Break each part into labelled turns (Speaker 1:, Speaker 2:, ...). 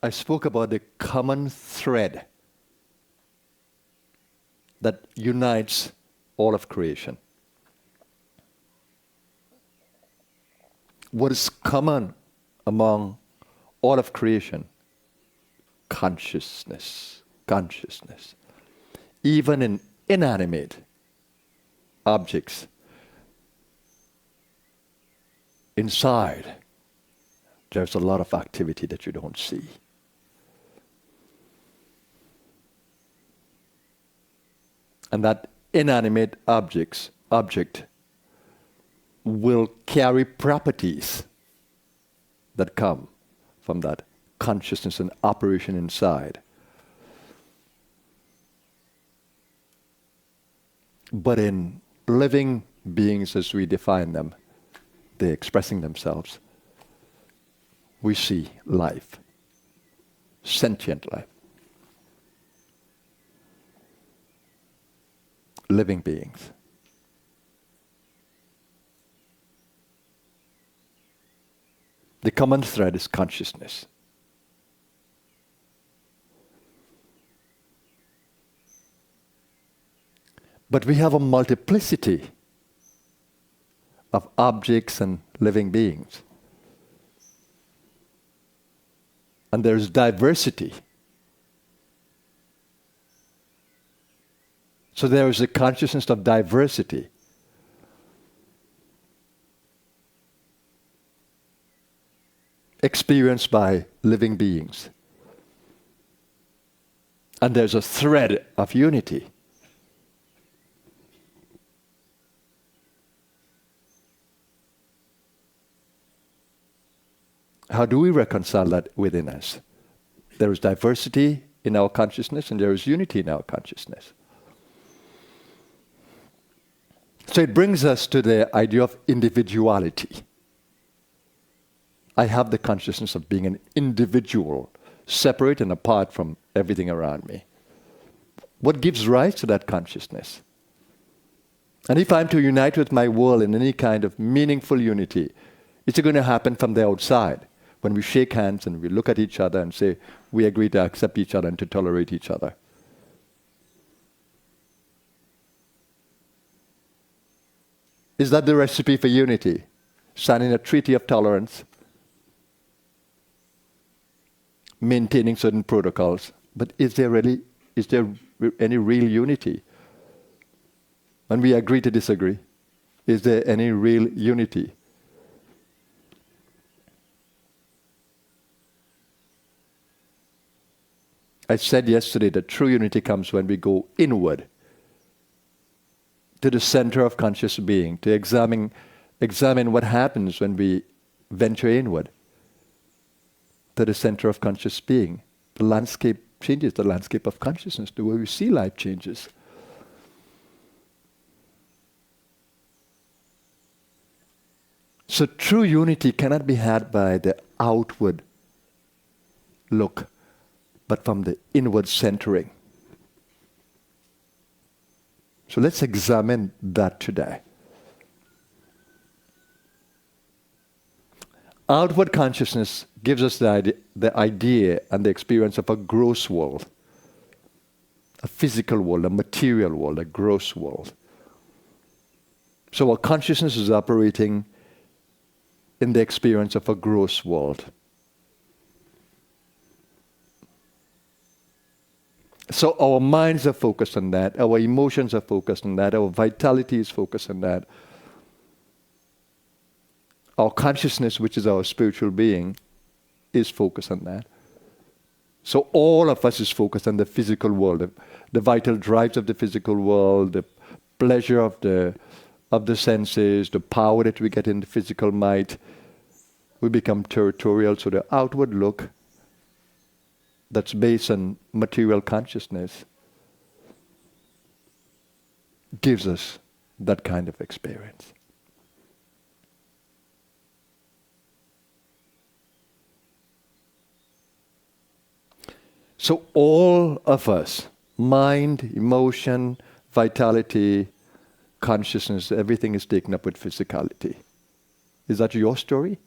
Speaker 1: I spoke about the common thread that unites all of creation. What is common among all of creation? Consciousness. Consciousness. Even in inanimate objects, inside, there's a lot of activity that you don't see. And that inanimate object will carry properties that come from that consciousness and operation inside. But in living beings as we define them, they're expressing themselves, we see life, sentient life. Living beings. The common thread is consciousness. But we have a multiplicity of objects and living beings. And there's diversity. So there is a consciousness of diversity. Experienced by living beings. And there's a thread of unity. How do we reconcile that within us? There is diversity in our consciousness and there is unity in our consciousness. So it brings us to the idea of individuality. I have the consciousness of being an individual, separate and apart from everything around me. What gives rise to that consciousness? And if I'm to unite with my world in any kind of meaningful unity, it's going to happen from the outside. When we shake hands and we look at each other and say, we agree to accept each other and to tolerate each other. Is that the recipe for unity? Signing a treaty of tolerance, maintaining certain protocols, but is there any real unity? When we agree to disagree, is there any real unity? I said yesterday that true unity comes when we go inward to the center of conscious being, to examine what happens when we venture inward to the center of conscious being. The landscape changes, the landscape of consciousness, the way we see life changes. So true unity cannot be had by the outward look, but from the inward centering. So let's examine that today. Outward consciousness gives us the idea and the experience of a gross world, a physical world, a material world, a gross world. So our consciousness is operating in the experience of a gross world. So our minds are focused on that, our emotions are focused on that, our vitality is focused on that. Our consciousness, which is our spiritual being, is focused on that. So all of us is focused on the physical world, the vital drives of the physical world, the pleasure of the senses, the power that we get in the physical might. We become territorial, so the outward look that's based on material consciousness gives us that kind of experience. So all of us, mind, emotion, vitality, consciousness, everything is taken up with physicality. Is that your story?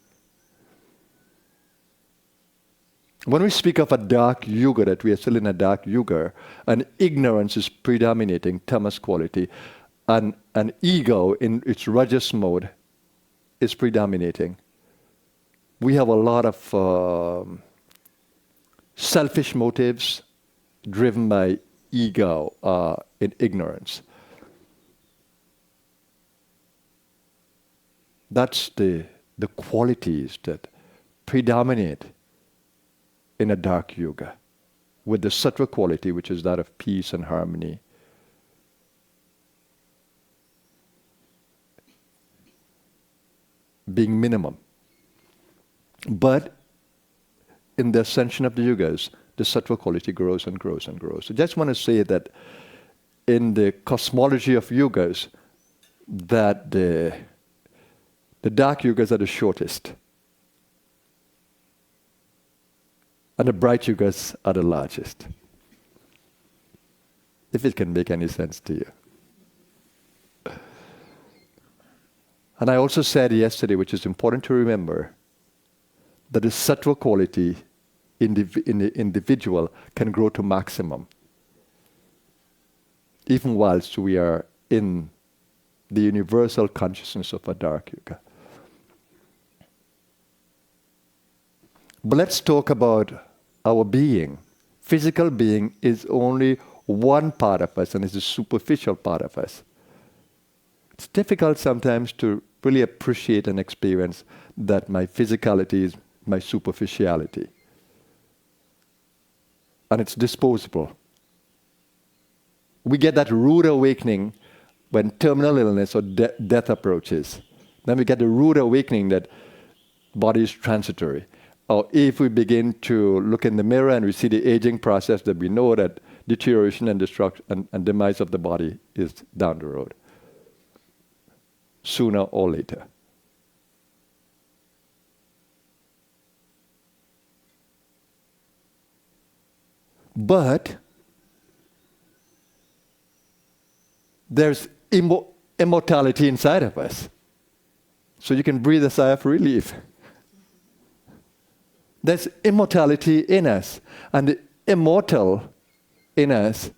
Speaker 1: When we speak of a dark yuga, that we are still in a dark yuga, and ignorance is predominating, tamas quality, and an ego in its rajas mode is predominating. We have a lot of selfish motives driven by ego in ignorance. That's the qualities that predominate in a dark yuga, with the sattva quality, which is that of peace and harmony. Being minimum. But in the ascension of the yugas, the sattva quality grows and grows and grows. So I just want to say that in the cosmology of yugas, that the dark yugas are the shortest. And the bright yugas are the largest. If it can make any sense to you. And I also said yesterday, which is important to remember, that the sattva quality in the individual can grow to maximum, even whilst we are in the universal consciousness of a dark yuga. But let's talk about our being. Physical being is only one part of us, and it's a superficial part of us. It's difficult sometimes to really appreciate and experience that my physicality is my superficiality. And it's disposable. We get that rude awakening when terminal illness or death approaches. Then we get the rude awakening that body is transitory. Or if we begin to look in the mirror and we see the aging process, that we know that deterioration and destruction and demise of the body is down the road, sooner or later. But there's immortality inside of us. So you can breathe a sigh of relief. There's immortality in us. And the immortal in us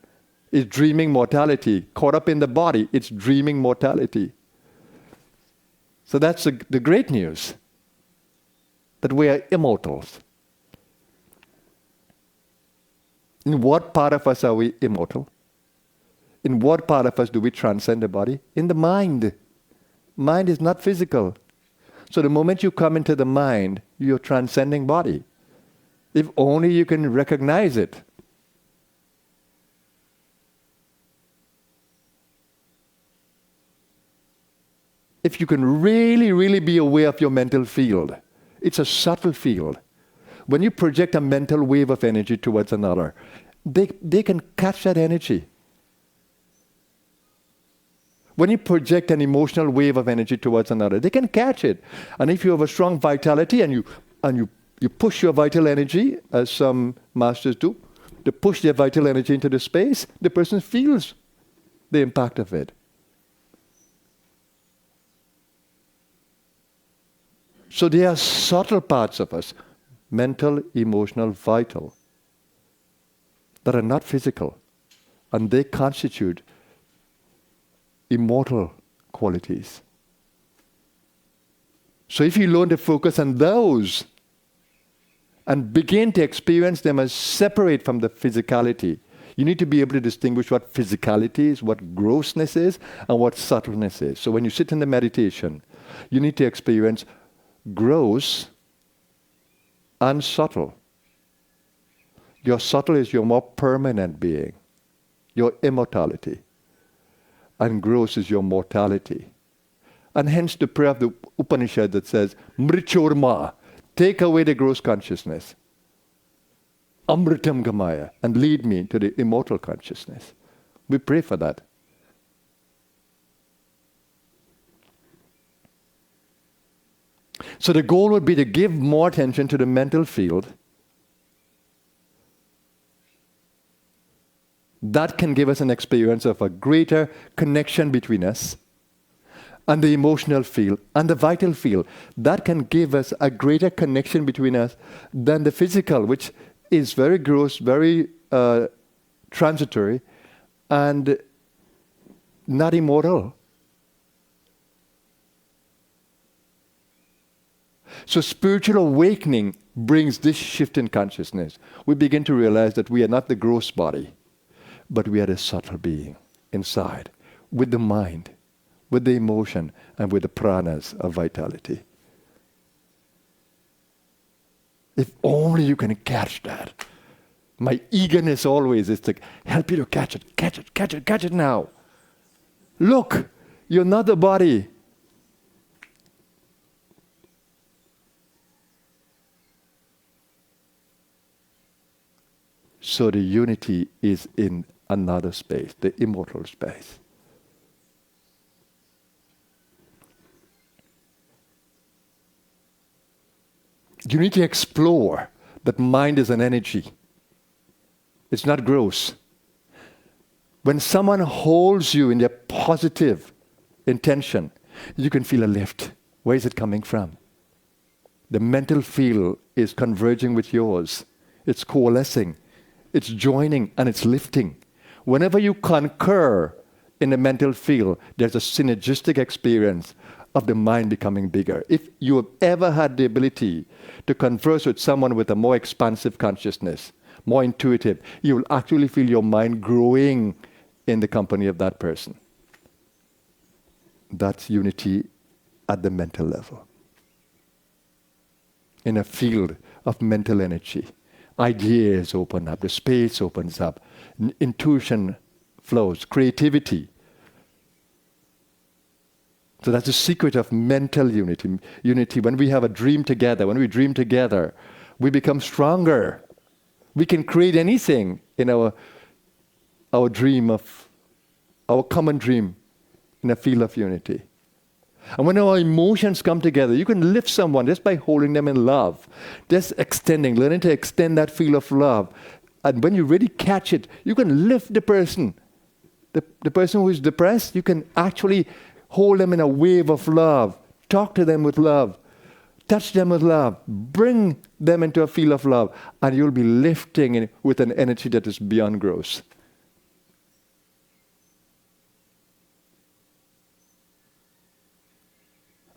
Speaker 1: is dreaming mortality. Caught up in the body, it's dreaming mortality. So that's the great news, that we are immortals. In what part of us are we immortal? In what part of us do we transcend the body? In the mind. Mind is not physical. So the moment you come into the mind, you're transcending body. If only you can recognize it. If you can really, really be aware of your mental field, it's a subtle field. When you project a mental wave of energy towards another, they can catch that energy. When you project an emotional wave of energy towards another, they can catch it. And if you have a strong vitality and you push your vital energy, as some masters do, to push their vital energy into the space, the person feels the impact of it. So there are subtle parts of us, mental, emotional, vital, that are not physical. And they constitute immortal qualities. So if you learn to focus on those and begin to experience them as separate from the physicality, you need to be able to distinguish what physicality is, what grossness is, and what subtleness is. So when you sit in the meditation, you need to experience gross and subtle. Your subtle is your more permanent being, your immortality. And gross is your mortality. And hence the prayer of the Upanishad that says, Mrichorma, take away the gross consciousness. Amritam Gamaya, and lead me to the immortal consciousness. We pray for that. So the goal would be to give more attention to the mental field. That can give us an experience of a greater connection between us. and the emotional field, and the vital field. That can give us a greater connection between us than the physical, which is very gross, very transitory, and not immortal. So spiritual awakening brings this shift in consciousness. We begin to realize that we are not the gross body, but we are the subtle being inside, with the mind, with the emotion, and with the pranas of vitality. If only you can catch that. My eagerness always is to help you to catch it now. Look, you're not the body. So the unity is in another space, the immortal space. You need to explore that mind is an energy. It's not gross. When someone holds you in their positive intention, you can feel a lift. Where is it coming from? The mental field is converging with yours. It's coalescing. It's joining and it's lifting. Whenever you concur in the mental field, there's a synergistic experience of the mind becoming bigger. If you have ever had the ability to converse with someone with a more expansive consciousness, more intuitive, you will actually feel your mind growing in the company of that person. That's unity at the mental level. In a field of mental energy, ideas open up, the space opens up, intuition flows, creativity. So that's the secret of mental unity. Unity, when we have a dream together, when we dream together, we become stronger. We can create anything in our dream of, our common dream in a field of unity. And when our emotions come together, you can lift someone just by holding them in love. Just extending, learning to extend that feel of love. And when you really catch it, you can lift the person. The person who is depressed, you can actually hold them in a wave of love. Talk to them with love. Touch them with love. Bring them into a feel of love. And you'll be lifting with an energy that is beyond gross.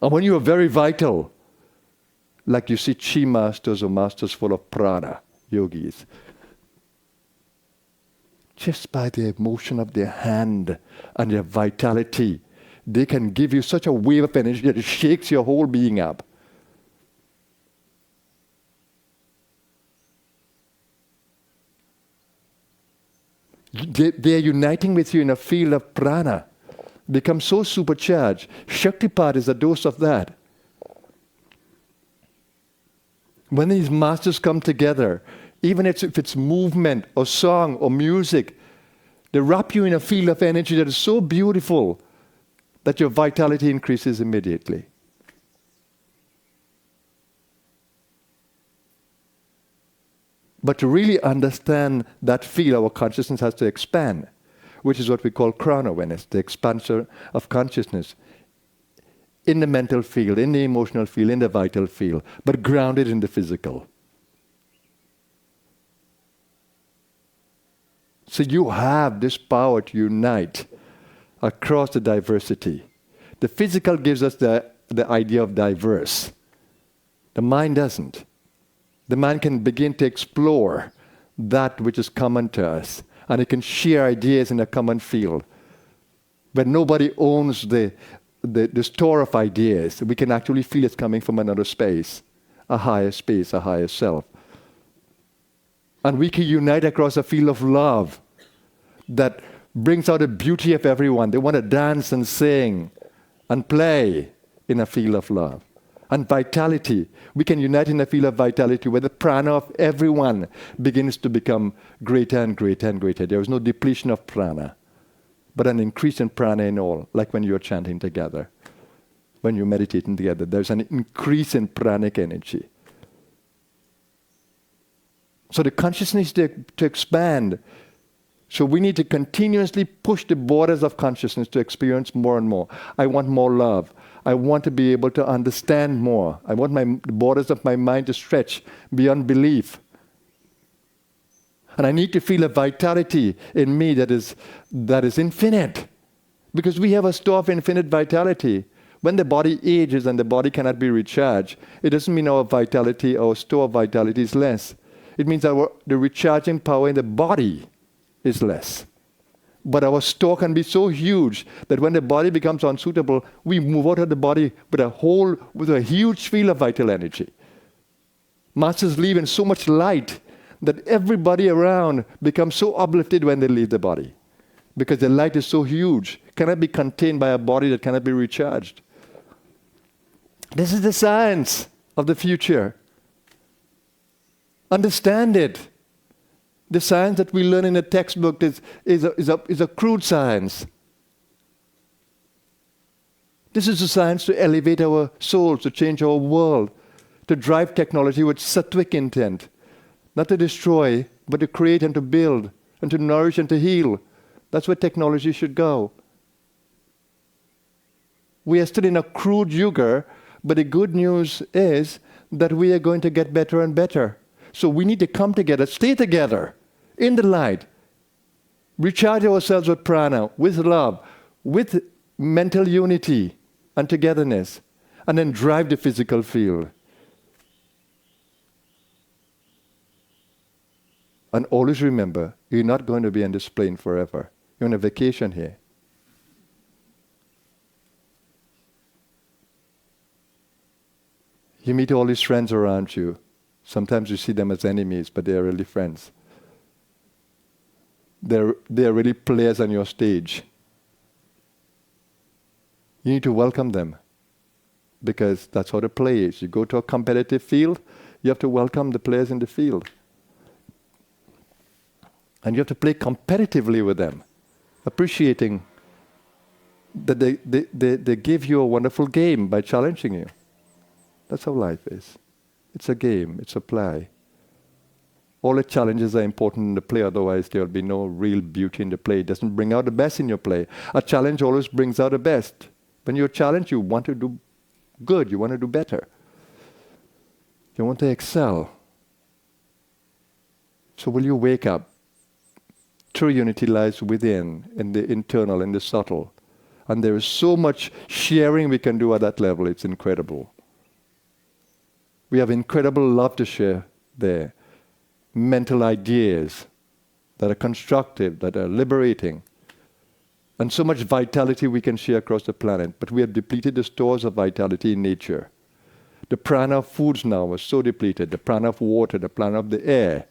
Speaker 1: And when you are very vital, like you see chi masters or masters full of prana, yogis, just by the motion of their hand and their vitality, they can give you such a wave of energy that it shakes your whole being up. They are uniting with you in a field of prana. Become so supercharged. Shaktipat is a dose of that. When these masters come together, even if it's movement or song or music, they wrap you in a field of energy that is so beautiful that your vitality increases immediately. But to really understand that field, our consciousness has to expand, which is what we call crown awareness, the expansion of consciousness in the mental field, in the emotional field, in the vital field, but grounded in the physical. So you have this power to unite across the diversity. The physical gives us the idea of diverse. The mind doesn't. The mind can begin to explore that which is common to us, and it can share ideas in a common field. But nobody owns the store of ideas. We can actually feel it's coming from another space, a higher self. And we can unite across a field of love that brings out the beauty of everyone. They want to dance and sing and play in a field of love. And vitality. We can unite in a field of vitality where the prana of everyone begins to become greater and greater and greater. There is no depletion of prana, but an increase in prana in all, like when you're chanting together, when you're meditating together. There's an increase in pranic energy. So the consciousness to expand So we need to continuously push the borders of consciousness to experience more and more. I want more love. I want to be able to understand more. I want the borders of my mind to stretch beyond belief. And I need to feel a vitality in me that is infinite. Because we have a store of infinite vitality. When the body ages and the body cannot be recharged, it doesn't mean our vitality, our store of vitality is less. It means the recharging power in the body is less. But our store can be so huge that when the body becomes unsuitable, we move out of the body with a huge field of vital energy. Masters leave in so much light that everybody around becomes so uplifted when they leave the body. Because the light is so huge, cannot be contained by a body that cannot be recharged. This is the science of the future. Understand it. The science that we learn in a textbook is a crude science. This is a science to elevate our souls, to change our world, to drive technology with sattvic intent. Not to destroy, but to create and to build, and to nourish and to heal. That's where technology should go. We are still in a crude yuga, but the good news is that we are going to get better and better. So we need to come together, stay together, in the light. Recharge ourselves with prana, with love, with mental unity and togetherness, and then drive the physical field. And always remember, you're not going to be on this plane forever. You're on a vacation here. You meet all these friends around you. Sometimes you see them as enemies, but they're really friends. They're really players on your stage. You need to welcome them, because that's how the play is. You go to a competitive field, you have to welcome the players in the field. And you have to play competitively with them, appreciating that they give you a wonderful game by challenging you. That's how life is. It's a game, it's a play. All the challenges are important in the play, otherwise there will be no real beauty in the play. It doesn't bring out the best in your play. A challenge always brings out the best. When you're challenged, you want to do good, you want to do better. You want to excel. So will you wake up? True unity lies within, in the internal, in the subtle. And there is so much sharing we can do at that level, it's incredible. We have incredible love to share there. Mental ideas that are constructive, that are liberating. And so much vitality we can share across the planet. But we have depleted the stores of vitality in nature. The prana of foods now is so depleted. The prana of water, the prana of the air.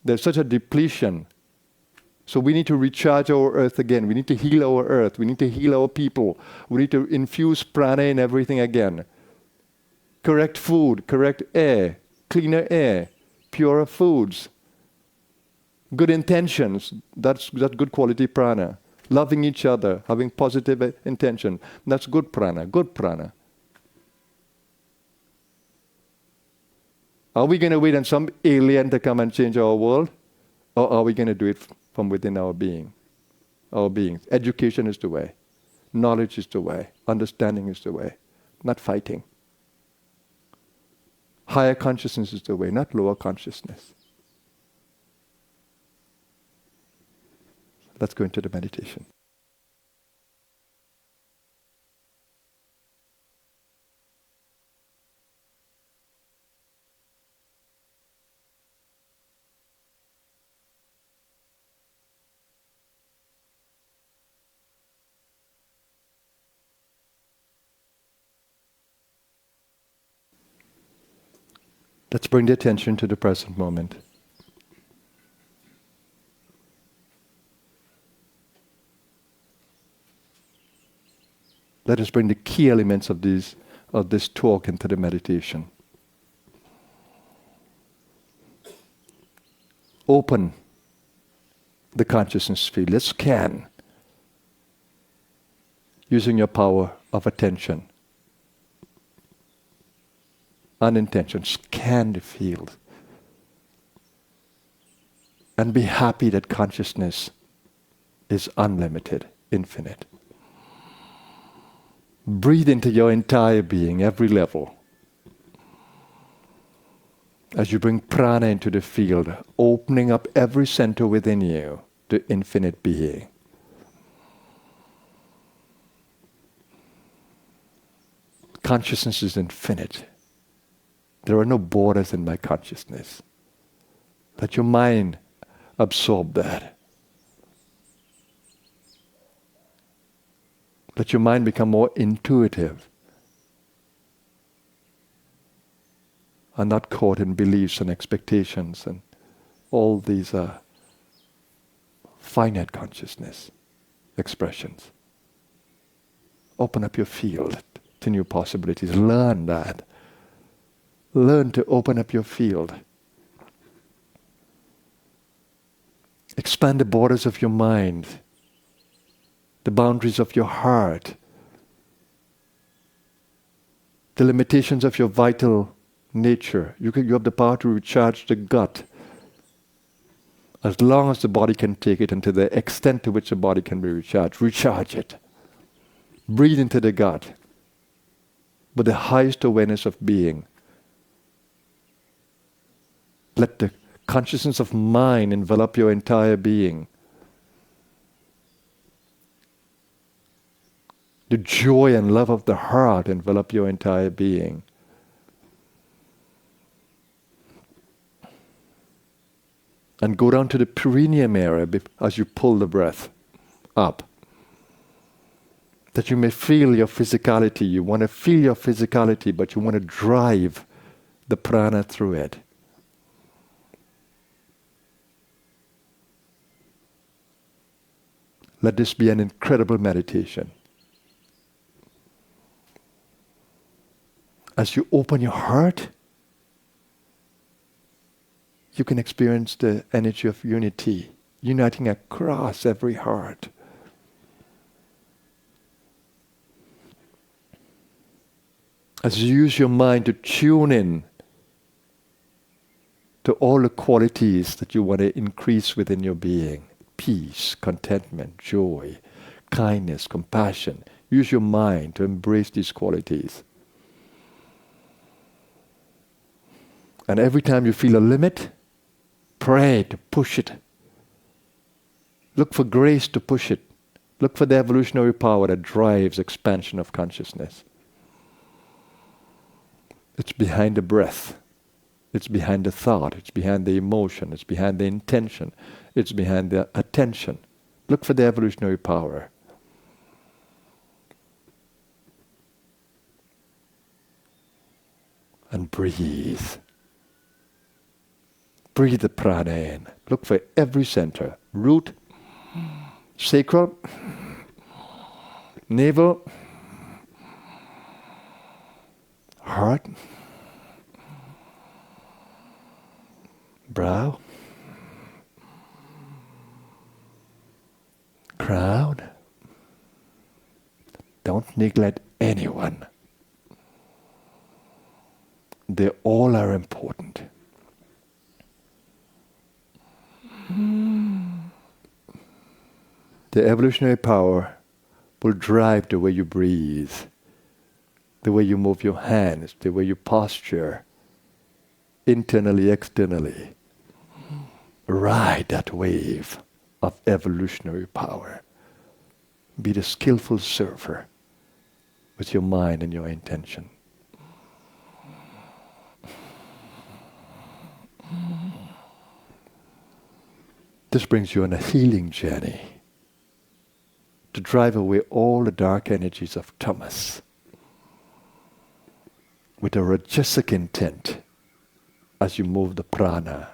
Speaker 1: There's such a depletion. So we need to recharge our earth again. We need to heal our earth. We need to heal our people. We need to infuse prana in everything again. Correct food, correct air, cleaner air, purer foods. Good intentions, that's good quality prana. Loving each other, having positive intention, that's good prana, good prana. Are we going to wait on some alien to come and change our world? Or are we going to do it from within our being? Our beings. Education is the way. Knowledge is the way. Understanding is the way. Not fighting. Higher consciousness is the way, not lower consciousness. Let's go into the meditation. Let's bring the attention to the present moment. Let us bring the key elements of this talk into the meditation. Open the consciousness field. Let's scan using your power of attention. Unintention. Scan the field. And be happy that consciousness is unlimited, infinite. Breathe into your entire being, every level. As you bring prana into the field, opening up every center within you to infinite being. Consciousness is infinite. There are no borders in my consciousness. Let your mind absorb that. Let your mind become more intuitive and not caught in beliefs and expectations and all these finite consciousness expressions. Open up your field to new possibilities. Learn that. Learn to open up your field. Expand the borders of your mind, the boundaries of your heart, the limitations of your vital nature. You have the power to recharge the gut as long as the body can take it and to the extent to which the body can be recharged. Recharge it. Breathe into the gut with the highest awareness of being. Let the consciousness of mind envelop your entire being. The joy and love of the heart envelop your entire being. And go down to the perineum area as you pull the breath up. That you may feel your physicality. You want to feel your physicality, but you want to drive the prana through it. Let this be an incredible meditation. As you open your heart, you can experience the energy of unity, uniting across every heart. As you use your mind to tune in to all the qualities that you want to increase within your being. Peace, contentment, joy, kindness, compassion. Use your mind to embrace these qualities. And every time you feel a limit, pray to push it. Look for grace to push it. Look for the evolutionary power that drives expansion of consciousness. It's behind the breath. It's behind the thought. It's behind the emotion. It's behind the intention. It's behind the attention. Look for the evolutionary power. And breathe. Breathe the prana in. Look for every center. Root, sacral, navel, heart, brow, crown. Don't neglect anyone. They all are important. The evolutionary power will drive the way you breathe, the way you move your hands, the way you posture, internally, externally. Ride that wave of evolutionary power. Be the skillful surfer with your mind and your intention. This brings you on a healing journey to drive away all the dark energies of tamas with a rajasic intent as you move the prana,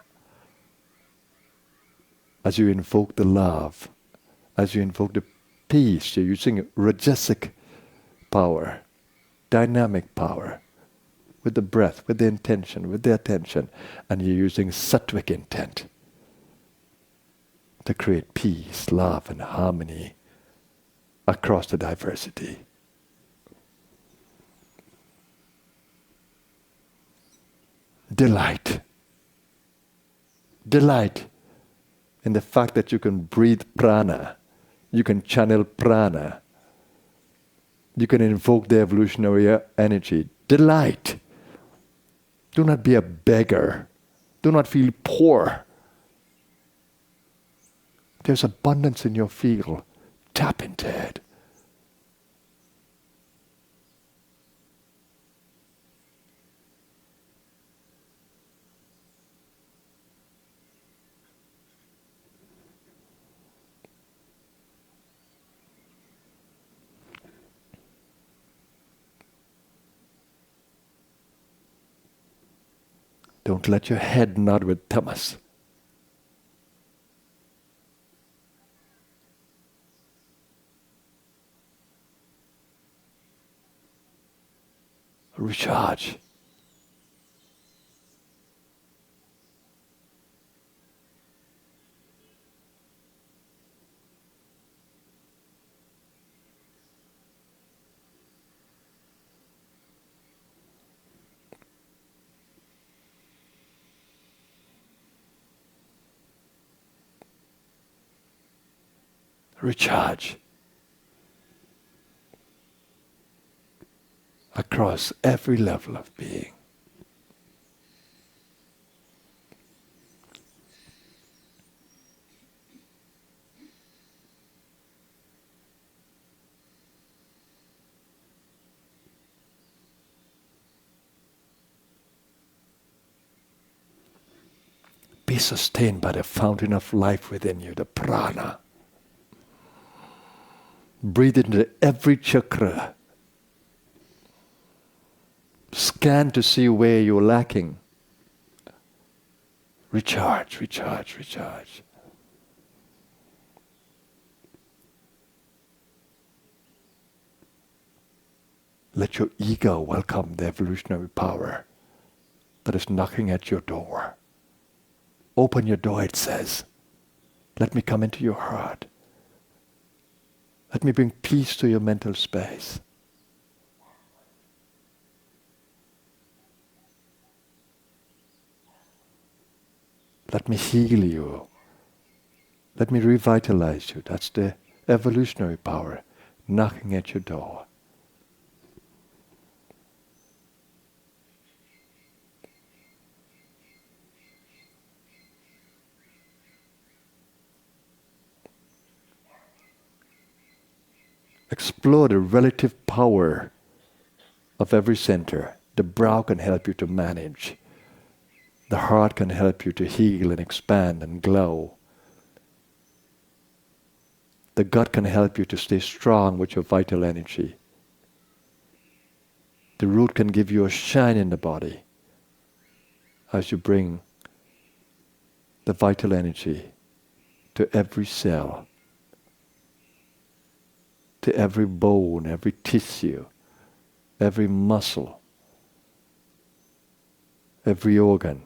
Speaker 1: as you invoke the love, as you invoke the peace. You're using rajasic power, dynamic power, with the breath, with the intention, with the attention, and you're using sattvic intent to create peace, love, and harmony across the diversity. Delight. Delight in the fact that you can breathe prana, you can channel prana, you can invoke the evolutionary energy. Delight. Do not be a beggar. Do not feel poor. There's abundance in your field. Tap into it. Don't let your head nod with tamas. Recharge. Recharge. Across every level of being. Be sustained by the fountain of life within you, the prana. Breathe into every chakra. Scan to see where you're lacking. Recharge, recharge, recharge. Let your ego welcome the evolutionary power that is knocking at your door. Open your door, it says. Let me come into your heart. Let me bring peace to your mental space. Let me heal you. Let me revitalize you. That's the evolutionary power knocking at your door. Explore the relative power of every center. The brow can help you to manage. The heart can help you to heal and expand and glow. The gut can help you to stay strong with your vital energy. The root can give you a shine in the body as you bring the vital energy to every cell, to every bone, every tissue, every muscle, every organ.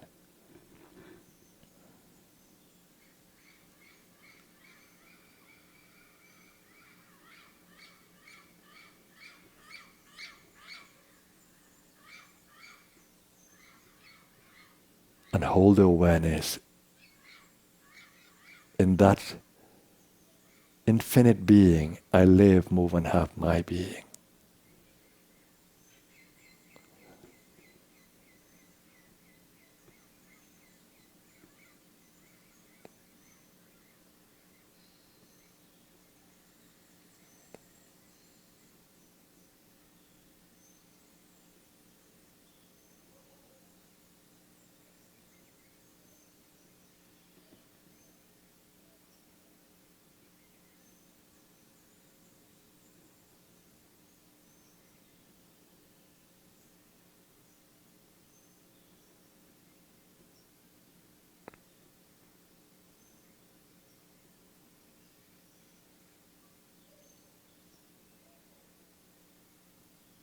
Speaker 1: And hold the awareness in that infinite being. I live, move, and have my being.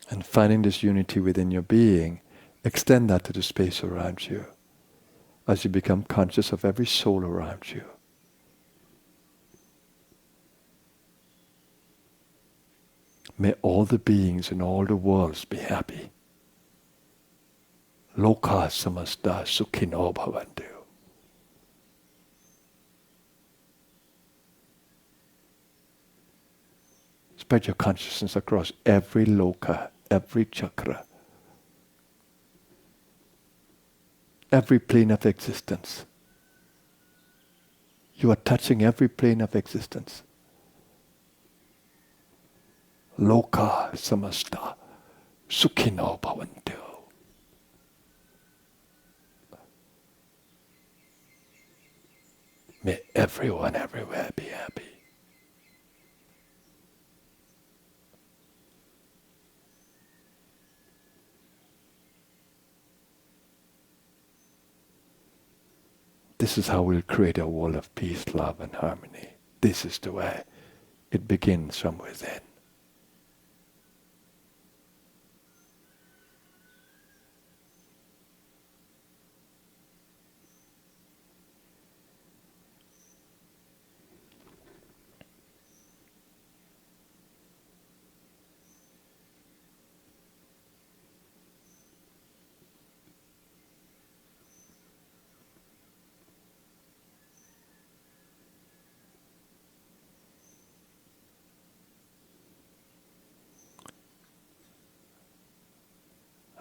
Speaker 1: And finding this unity within your being, extend that to the space around you as you become conscious of every soul around you. May all the beings in all the worlds be happy. Loka samasta sukhino bhavantu. Spread your consciousness across every loka, every chakra, every plane of existence. You are touching every plane of existence. Loka samasta sukhino bhavantu. May everyone everywhere be happy. This is how we'll create a world of peace, love, and harmony. This is the way. It begins from within.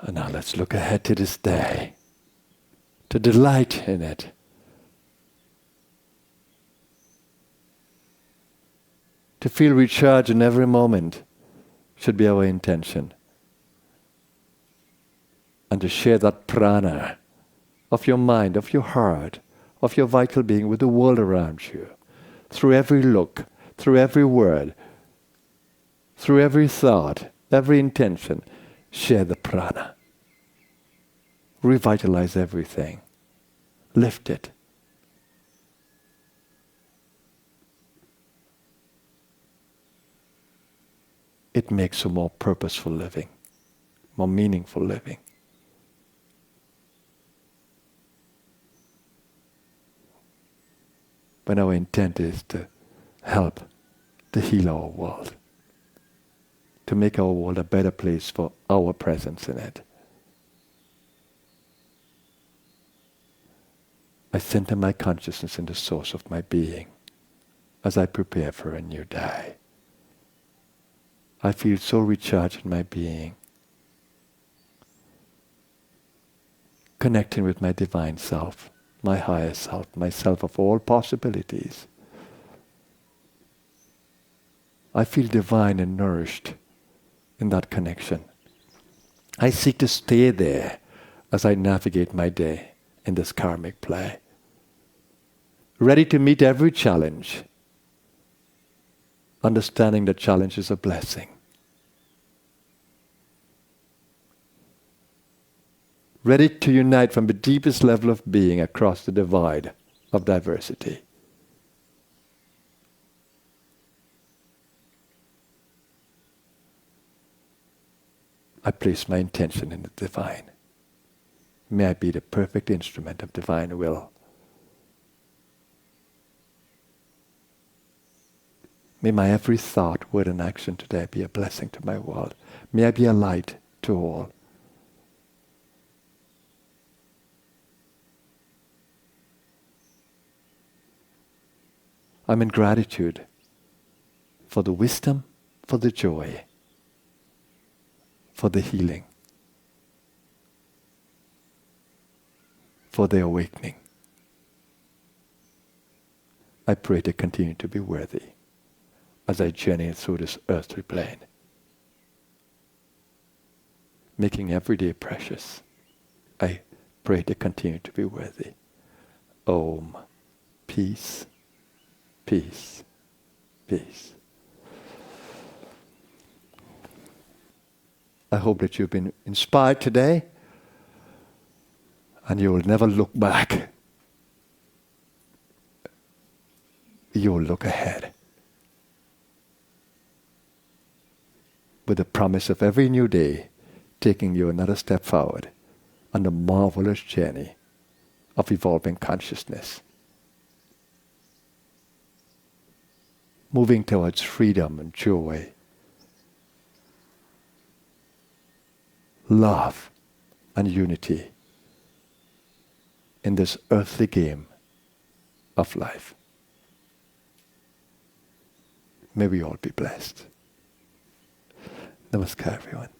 Speaker 1: And now let's look ahead to this day, to delight in it. To feel recharged in every moment should be our intention. And to share that prana of your mind, of your heart, of your vital being with the world around you, through every look, through every word, through every thought, every intention. Share the prana. Revitalize everything. Lift it. It makes a more purposeful living, more meaningful living. When our intent is to help, to heal our world, to make our world a better place for our presence in it. I center my consciousness in the source of my being as I prepare for a new day. I feel so recharged in my being, connecting with my divine self, my higher self, myself of all possibilities. I feel divine and nourished in that connection. I seek to stay there as I navigate my day in this karmic play. Ready to meet every challenge, understanding that challenge is a blessing. Ready to unite from the deepest level of being across the divide of diversity. I place my intention in the divine. May I be the perfect instrument of divine will. May my every thought, word, and action today be a blessing to my world. May I be a light to all. I'm in gratitude for the wisdom, for the joy, for the healing, for the awakening. I pray to continue to be worthy as I journey through this earthly plane, making every day precious. I pray to continue to be worthy. Om. Peace, peace, peace. I hope that you've been inspired today and you will never look back. You will look ahead with the promise of every new day taking you another step forward on the marvelous journey of evolving consciousness, moving towards freedom and joy, love and unity in this earthly game of life. May we all be blessed. Namaskar, everyone.